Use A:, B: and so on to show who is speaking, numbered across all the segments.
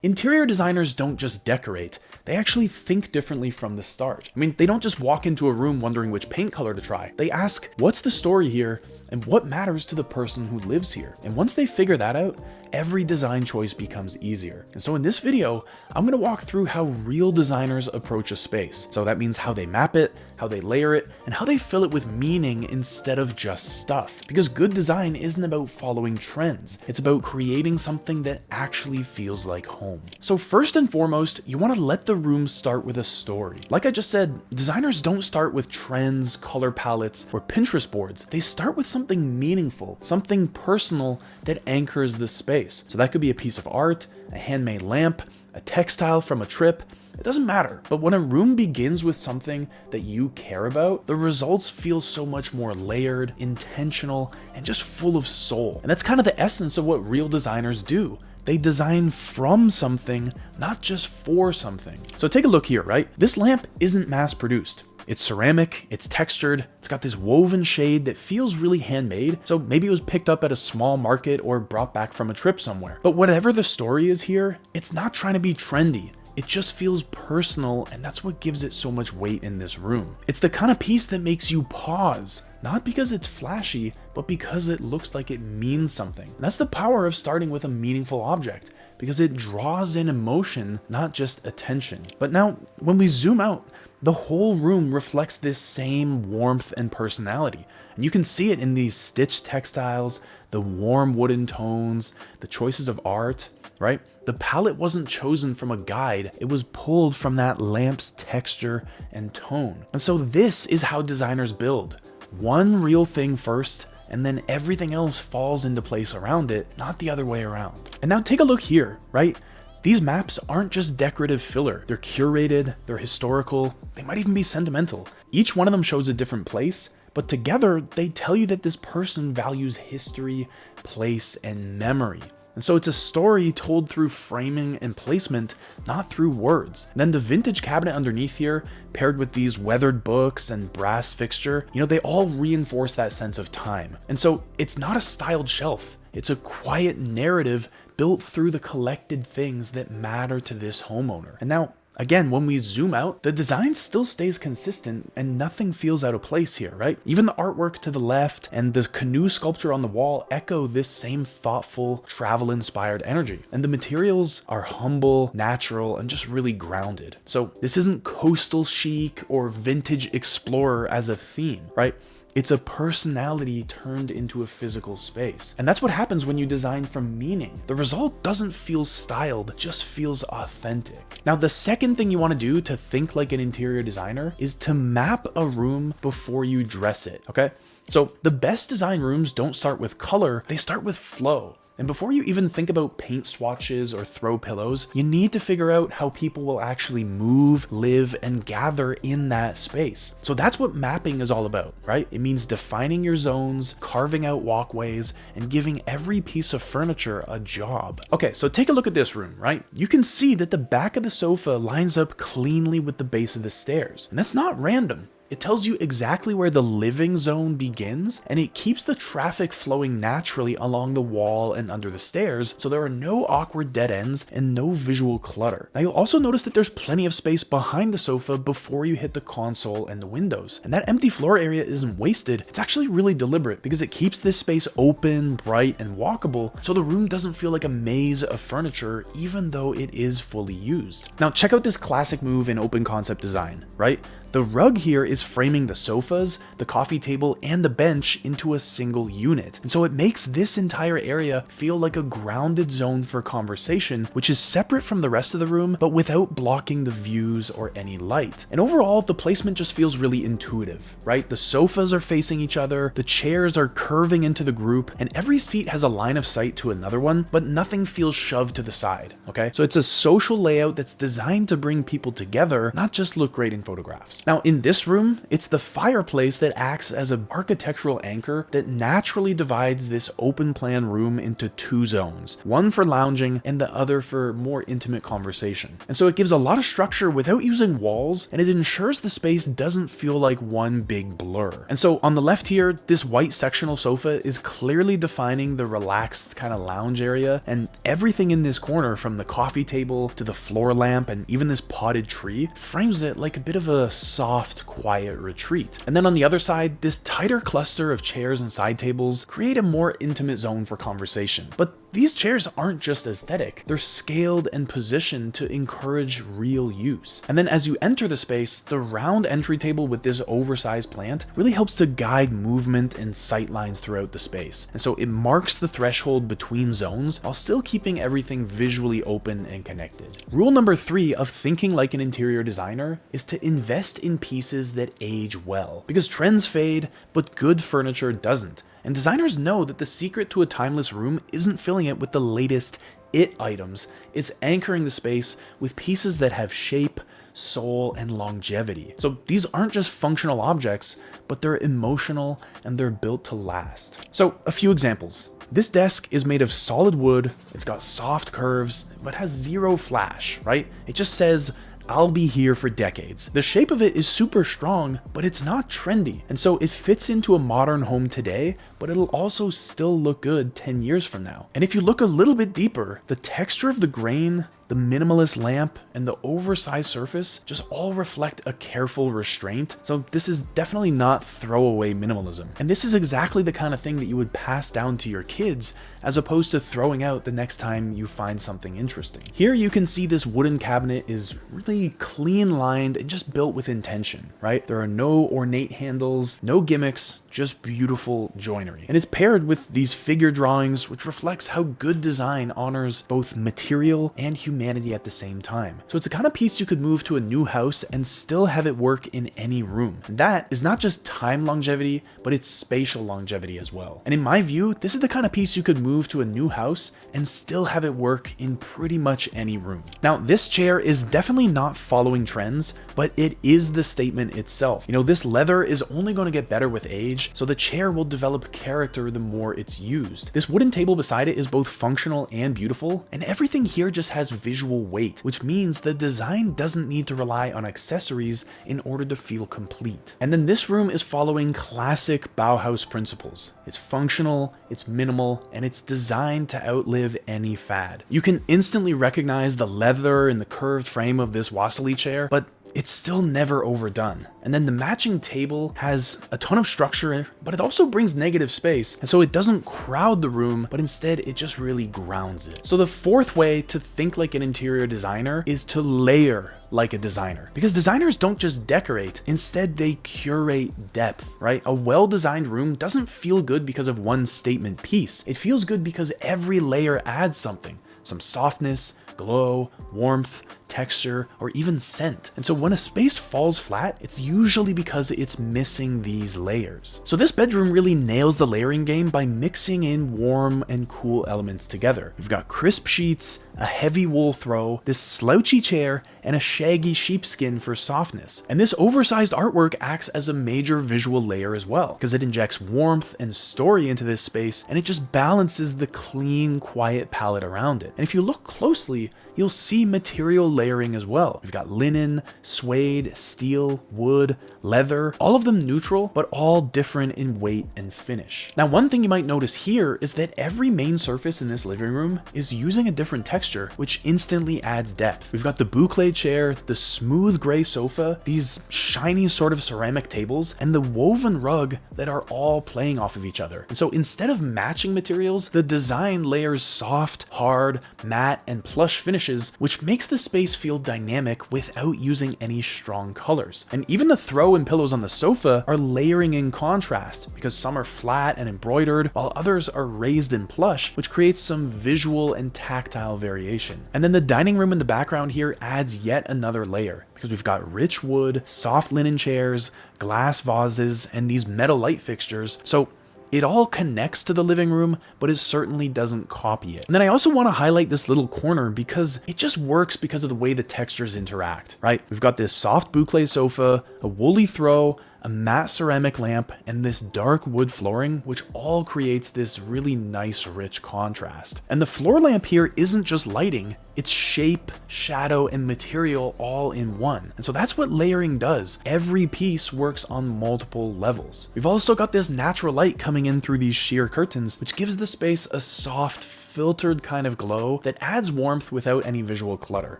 A: Interior designers don't just decorate, they actually think differently from the start. I mean, they don't just walk into a room wondering which paint color to try. They ask, what's the story here and what matters to the person who lives here? And once they figure that out, every design choice becomes easier. And so in this video, I'm gonna walk through how real designers approach a space. So that means how they map it, how they layer it, and how they fill it with meaning instead of just stuff. Because good design isn't about following trends. It's about creating something that actually feels like home. So first and foremost, you wanna let the room start with a story. Like I just said, designers don't start with trends, color palettes, or Pinterest boards. They start with something meaningful, something personal that anchors the space. So that could be a piece of art, a handmade lamp, a textile from a trip. It doesn't matter. But when a room begins with something that you care about, the results feel so much more layered, intentional, and just full of soul. And that's kind of the essence of what real designers do. They design from something, not just for something. So take a look here, right? This lamp isn't mass produced. It's ceramic, it's textured, it's got this woven shade that feels really handmade, so maybe it was picked up at a small market or brought back from a trip somewhere. But whatever the story is here, it's not trying to be trendy. It just feels personal, and that's what gives it so much weight in this room. It's the kind of piece that makes you pause, not because it's flashy, but because it looks like it means something. And that's the power of starting with a meaningful object, because it draws in emotion, not just attention. But now, when we zoom out, the whole room reflects this same warmth and personality. And you can see it in these stitched textiles, the warm wooden tones, the choices of art, right? The palette wasn't chosen from a guide, it was pulled from that lamp's texture and tone. And so this is how designers build. One real thing first, and then everything else falls into place around it, not the other way around. And now take a look here, right? These maps aren't just decorative filler. They're curated, they're historical, they might even be sentimental. Each one of them shows a different place, but together they tell you that this person values history, place, and memory. And so it's a story told through framing and placement, not through words. And then the vintage cabinet underneath here, paired with these weathered books and brass fixture, they all reinforce that sense of time. And so it's not a styled shelf. It's a quiet narrative built through the collected things that matter to this homeowner. And now, again, when we zoom out, the design still stays consistent and nothing feels out of place here, right? Even the artwork to the left and the canoe sculpture on the wall echo this same thoughtful, travel-inspired energy. And the materials are humble, natural, and just really grounded. So this isn't coastal chic or vintage explorer as a theme, right? It's a personality turned into a physical space. And that's what happens when you design from meaning. The result doesn't feel styled, it just feels authentic. Now, the second thing you want to do to think like an interior designer is to map a room before you dress it, okay? So the best design rooms don't start with color, they start with flow. And before you even think about paint swatches or throw pillows, you need to figure out how people will actually move, live, and gather in that space. So that's what mapping is all about, right? It means defining your zones, carving out walkways, and giving every piece of furniture a job. Okay, so take a look at this room, right? You can see that the back of the sofa lines up cleanly with the base of the stairs. And that's not random. It tells you exactly where the living zone begins, and it keeps the traffic flowing naturally along the wall and under the stairs, so there are no awkward dead ends and no visual clutter. Now you'll also notice that there's plenty of space behind the sofa before you hit the console and the windows. And that empty floor area isn't wasted, it's actually really deliberate because it keeps this space open, bright, and walkable, so the room doesn't feel like a maze of furniture even though it is fully used. Now check out this classic move in open concept design, right? The rug here is framing the sofas, the coffee table, and the bench into a single unit. And so it makes this entire area feel like a grounded zone for conversation, which is separate from the rest of the room, but without blocking the views or any light. And overall, the placement just feels really intuitive, right? The sofas are facing each other, the chairs are curving into the group, and every seat has a line of sight to another one, but nothing feels shoved to the side, okay? So it's a social layout that's designed to bring people together, not just look great in photographs. space. Now in this room, it's the fireplace that acts as an architectural anchor that naturally divides this open plan room into two zones, one for lounging and the other for more intimate conversation. And so it gives a lot of structure without using walls, and it ensures the space doesn't feel like one big blur. And so on the left here, this white sectional sofa is clearly defining the relaxed kind of lounge area, and everything in this corner, from the coffee table to the floor lamp and even this potted tree, frames it like a bit of a soft, quiet retreat. And then on the other side, this tighter cluster of chairs and side tables create a more intimate zone for conversation. But these chairs aren't just aesthetic, they're scaled and positioned to encourage real use. And then as you enter the space, the round entry table with this oversized plant really helps to guide movement and sight lines throughout the space. And so it marks the threshold between zones while still keeping everything visually open and connected. Rule number 3 of thinking like an interior designer is to invest in pieces that age well. Because trends fade, but good furniture doesn't. And designers know that the secret to a timeless room isn't filling it with the latest it items, it's anchoring the space with pieces that have shape, soul, and longevity. So these aren't just functional objects, but they're emotional and they're built to last. So a few examples. This desk is made of solid wood, it's got soft curves, but has zero flash, right? It just says, I'll be here for decades. The shape of it is super strong, but it's not trendy. And so it fits into a modern home today, but it'll also still look good 10 years from now. And if you look a little bit deeper, the texture of the grain, the minimalist lamp, and the oversized surface just all reflect a careful restraint. So this is definitely not throwaway minimalism. And this is exactly the kind of thing that you would pass down to your kids as opposed to throwing out the next time you find something interesting. Here you can see this wooden cabinet is really clean lined and just built with intention, right? There are no ornate handles, no gimmicks, just beautiful joinery. And it's paired with these figure drawings, which reflects how good design honors both material and humanity at the same time. So it's the kind of piece you could move to a new house and still have it work in any room. And that is not just time longevity, but it's spatial longevity as well. And in my view, this is the kind of piece you could move to a new house and still have it work in pretty much any room. Now, this chair is definitely not following trends, but it is the statement itself. You know, this leather is only going to get better with age, so the chair will develop character the more it's used. This wooden table beside it is both functional and beautiful, and everything here just has visual weight, which means the design doesn't need to rely on accessories in order to feel complete. And then this room is following classic Bauhaus principles. It's functional, it's minimal, and it's designed to outlive any fad. You can instantly recognize the leather and the curved frame of this Wassily chair, but it's still never overdone. And then the matching table has a ton of structure, but it also brings negative space. And so it doesn't crowd the room, but instead it just really grounds it. So the fourth way to think like an interior designer is to layer like a designer. Because designers don't just decorate, instead they curate depth, right? A well-designed room doesn't feel good because of one statement piece. It feels good because every layer adds something. Some softness, glow, warmth, texture, or even scent. And so when a space falls flat, it's usually because it's missing these layers. So this bedroom really nails the layering game by mixing in warm and cool elements together. You've got crisp sheets, a heavy wool throw, this slouchy chair, and a shaggy sheepskin for softness. And this oversized artwork acts as a major visual layer as well, because it injects warmth and story into this space, and it just balances the clean, quiet palette around it. And if you look closely, you'll see material layering as well. We've got linen, suede, steel, wood, leather, all of them neutral, but all different in weight and finish. Now, one thing you might notice here is that every main surface in this living room is using a different texture, which instantly adds depth. We've got the boucle chair, the smooth gray sofa, these shiny sort of ceramic tables, and the woven rug that are all playing off of each other. And so instead of matching materials, the design layers soft, hard, matte, and plush finishes, which makes the space feel dynamic without using any strong colors. And even the throw and pillows on the sofa are layering in contrast, because some are flat and embroidered, while others are raised and plush, which creates some visual and tactile variation. And then the dining room in the background here adds yet another layer, because we've got rich wood, soft linen chairs, glass vases, and these metal light fixtures. So It all connects to the living room, but it certainly doesn't copy it. And then I also want to highlight this little corner because it just works because of the way the textures interact, right? We've got this soft boucle sofa, a woolly throw, a matte ceramic lamp, and this dark wood flooring, which all creates this really nice rich contrast. And the floor lamp here isn't just lighting, it's shape, shadow, and material all in one. And so that's what layering does. Every piece works on multiple levels. We've also got this natural light coming in through these sheer curtains, which gives the space a soft, filtered kind of glow that adds warmth without any visual clutter.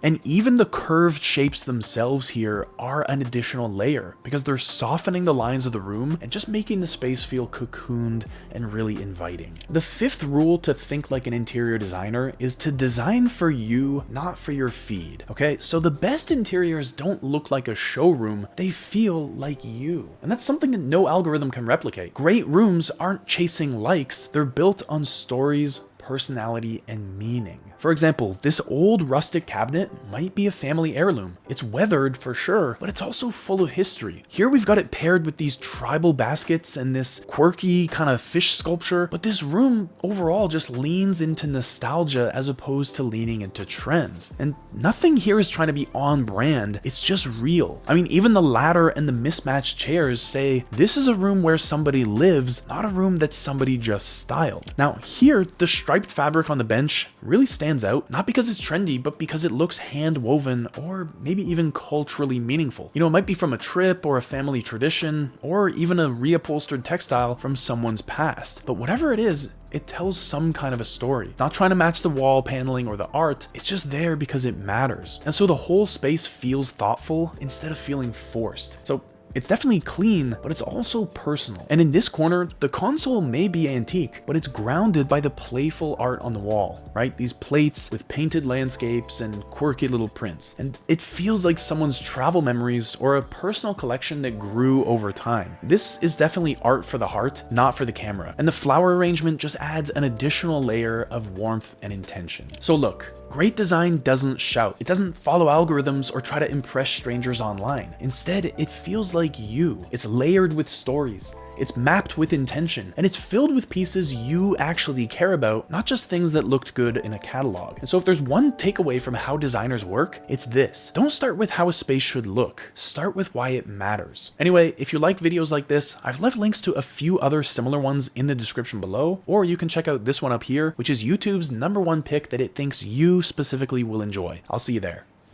A: And even the curved shapes themselves here are an additional layer because they're softening the lines of the room and just making the space feel cocooned and really inviting. The fifth rule to think like an interior designer is to design for you, not for your feed. Okay, so the best interiors don't look like a showroom, they feel like you. And that's something that no algorithm can replicate. Great rooms aren't chasing likes, they're built on stories, personality, and meaning. For example, this old rustic cabinet might be a family heirloom. It's weathered for sure, but it's also full of history. Here we've got it paired with these tribal baskets and this quirky kind of fish sculpture, but this room overall just leans into nostalgia as opposed to leaning into trends. And nothing here is trying to be on brand, it's just real. I mean, even the ladder and the mismatched chairs say, this is a room where somebody lives, not a room that somebody just styled. Now here, the striped fabric on the bench really stands out, not because it's trendy, but because it looks hand woven or maybe even culturally meaningful. You know, it might be from a trip or a family tradition, or even a reupholstered textile from someone's past. But whatever it is, it tells some kind of a story. Not trying to match the wall paneling or the art, it's just there because it matters. And so the whole space feels thoughtful instead of feeling forced. So it's definitely clean, but it's also personal. And in this corner, the console may be antique, but it's grounded by the playful art on the wall, right? These plates with painted landscapes and quirky little prints. And it feels like someone's travel memories or a personal collection that grew over time. This is definitely art for the heart, not for the camera. And the flower arrangement just adds an additional layer of warmth and intention. So look, great design doesn't shout. It doesn't follow algorithms or try to impress strangers online. Instead, it feels like you. It's layered with stories. It's mapped with intention, and it's filled with pieces you actually care about, not just things that looked good in a catalog. And so if there's one takeaway from how designers work, it's this. Don't start with how a space should look. Start with why it matters. Anyway, if you like videos like this, I've left links to a few other similar ones in the description below, or you can check out this one up here, which is YouTube's #1 pick that it thinks you specifically will enjoy. I'll see you there.